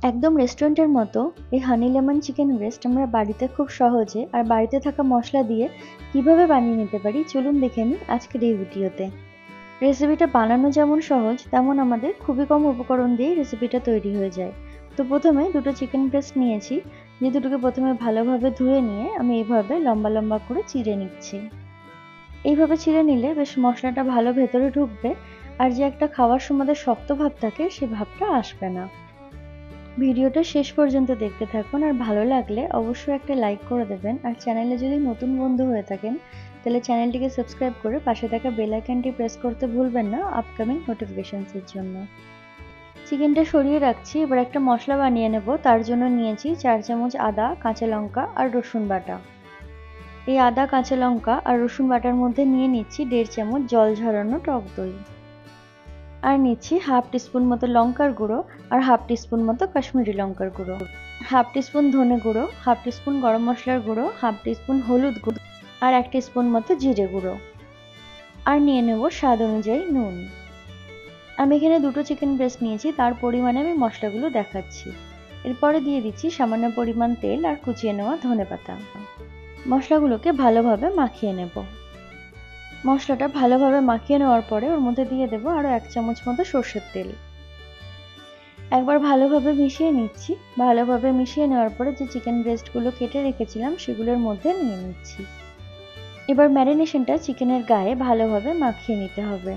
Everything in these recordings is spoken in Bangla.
একদম রেস্টুরেন্টের মতো এই হানি লেমন চিকেন ব্রেস্ট আমরা বাড়িতে খুব সহজে আর বাড়িতে থাকা মশলা দিয়ে কিভাবে বানিয়ে নিতে পারি চলুন দেখে নিই আজকের এই ভিডিওতে। রেসিপিটা বানানো যেমন সহজ তেমন আমাদের খুবই কম উপকরণ দিয়ে রেসিপিটা তৈরি হয়ে যায়। তো প্রথমে দুটো চিকেন ব্রেস্ট নিয়েছি, যে দুটোকে প্রথমে ভালোভাবে ধুয়ে নিয়ে আমি এইভাবে লম্বা লম্বা করে চিড়ে নিচ্ছি। এইভাবে চিড়ে নিলে বেশ মশলাটা ভালো ভেতরে ঢুকবে, আর যে একটা খাওয়ার সময় শক্ত ভাব থাকে সেই ভাবটা আসবে না। ভিডিওটা শেষ পর্যন্ত দেখতে থাকুন, আর ভালো লাগলে অবশ্যই একটা লাইক করে দেবেন, আর চ্যানেলে যদি নতুন বন্ধু হয়ে থাকেন তাহলে চ্যানেলটিকে সাবস্ক্রাইব করে পাশে থাকা বেল আইকনটি প্রেস করতে ভুলবেন না আপকামিং নোটিফিকেশনসের জন্য। চিকেনটা সরিয়ে রাখছি, এবার একটা মশলা বানিয়ে নেব। তার জন্য নিয়েছি 4 চামচ আদা, কাঁচা লঙ্কা আর রসুন বাটা। এই আদা, কাঁচা লঙ্কা আর রসুন বাটার মধ্যে নিয়ে নিচ্ছি 1.5 চামচ জল ঝরানো টক দই, আর নিচ্ছি হাফ টিস্পুন মতো লঙ্কার গুঁড়ো আর হাফ টিস্পুন মতো কাশ্মীরি লঙ্কার গুঁড়ো, হাফ টিস্পুন ধনে গুঁড়ো, হাফ টিস্পুন গরম মশলার গুঁড়ো, হাফ টিস্পুন হলুদ গুঁড়ো আর 1 টিস্পুন মতো জিরে গুঁড়ো, আর নিয়ে নেব স্বাদ অনুযায়ী নুন। আমি এখানে দুটো চিকেন ব্রেস্ট নিয়েছি, তার পরিমাণে আমি মশলাগুলো দেখাচ্ছি। এরপরে দিয়ে দিচ্ছি সামান্য পরিমাণ তেল আর কুচিয়ে নেওয়া ধনেপাতা। মশলাগুলোকে ভালোভাবে মাখিয়ে নেব। মশলাটা ভালোভাবে মাখিয়ে নেওয়ার পরে ওর মধ্যে দিয়ে দেব আরও 1 চামচ মতো সর্ষের তেল। একবার ভালোভাবে মিশিয়ে নিচ্ছি। ভালোভাবে মিশিয়ে নেওয়ার পরে যে চিকেন ব্রেস্টগুলো কেটে রেখেছিলাম সেগুলোর মধ্যে নিয়ে নিচ্ছি। এবার ম্যারিনেশনটা চিকেনের গায়ে ভালোভাবে মাখিয়ে নিতে হবে।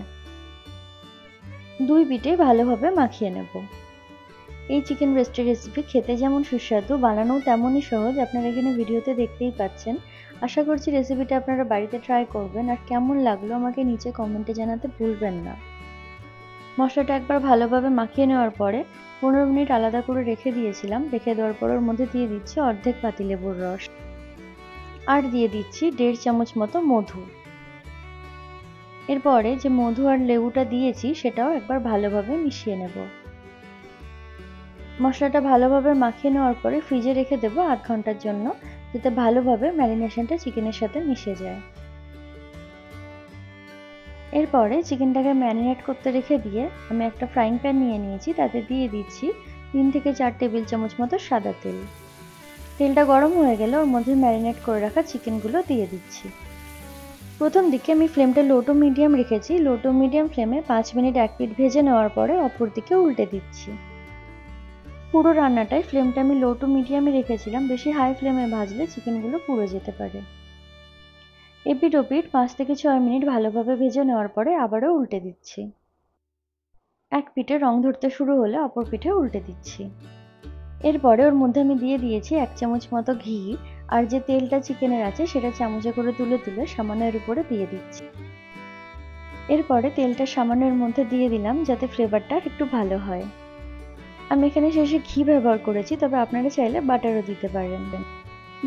2 পিঠে ভালোভাবে মাখিয়ে নেব। এই চিকেন ব্রেস্টের রেসিপি খেতে যেমন সুস্বাদু, বানানোও তেমনই সহজ, আপনারা এখানে ভিডিওতে দেখতেই পাচ্ছেন। আশা করছি রেসিপিটা আপনারা বাড়িতে ট্রাই করবেন, আর কেমন লাগলো আমাকে নিচে কমেন্টে জানাতে ভুলবেন না। মশলাটা একবার ভালোভাবে মাখিয়ে নেওয়ার পরে 15 মিনিট আলাদা করে রেখে দিয়েছিলাম। রেখে দেওয়ার পর ওর মধ্যে দিয়ে দিচ্ছি অর্ধেক পাতিলেবুর রস, আর দিয়ে দিচ্ছি 1.5 চামচ মতো মধু। এরপরে যে মধু আর লেবুটা দিয়েছি সেটাও একবার ভালোভাবে মিশিয়ে নেব। মশলাটা ভালোভাবে মাখিয়ে নেওয়ার পরে ফ্রিজে রেখে দেবো 8 ঘন্টার জন্য, যাতে ভালোভাবে ম্যারিনেশনটা চিকেনের সাথে মিশে যায়। এরপরে চিকেনটাকে ম্যারিনেট করতে রেখে দিয়ে আমি একটা ফ্রাইং প্যান নিয়ে নিয়েছি, তাতে দিয়ে দিচ্ছি 3 থেকে 4 টেবিল চামচ মতো সাদা তেল। তেলটা গরম হয়ে গেলে ওর মধ্যে ম্যারিনেট করে রাখা চিকেনগুলো দিয়ে দিচ্ছি। প্রথম দিকে আমি ফ্লেমটা লো টু মিডিয়াম রেখেছি। লো টু মিডিয়াম ফ্লেমে 5 মিনিট এক পিঠ ভেজে নেওয়ার পরে অপর দিকে উল্টে দিচ্ছি। পুরো রান্নাটাই ফ্লেমটা আমি লো টু মিডিয়ামে রেখেছিলাম, বেশি হাই ফ্লেমে ভাজলে চিকেনগুলো পুড়ে যেতে পারে। এপিঠ ওপিঠ 5 থেকে 6 মিনিট ভালোভাবে ভেজে নেওয়ার পরে আবারও উল্টে দিচ্ছি। এক পিঠে রং ধরতে শুরু হলে অপর পিঠে উল্টে দিচ্ছি। এরপরে ওর মধ্যে আমি দিয়ে দিয়েছি 1 চামচ মতো ঘি, আর যে তেলটা চিকেনের আছে সেটা চামচে করে তুলে তুলে সামান্য এর উপরে দিয়ে দিচ্ছি। এরপরে তেলটা সামান্য এর মধ্যে দিয়ে দিলাম যাতে ফ্লেভারটা একটু ভালো হয়। আমি এখানে শেষে ঘি ব্যবহার করেছি, তবে আপনারা চাইলে বাটারও দিতে পারেন।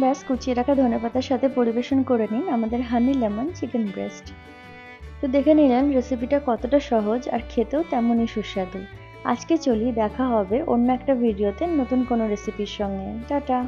ব্যাস, কুচিয়ে রাখা ধনেপাতার সাথে পরিবেশন করে নিন আমাদের হানি লেমন চিকেন ব্রেস্ট। তো দেখে নিলেন রেসিপিটা কতটা সহজ, আর খেতেও তেমনই সুস্বাদু। আজকে চলি, দেখা হবে অন্য একটা ভিডিওতে নতুন কোনো রেসিপির সঙ্গে। টাটা।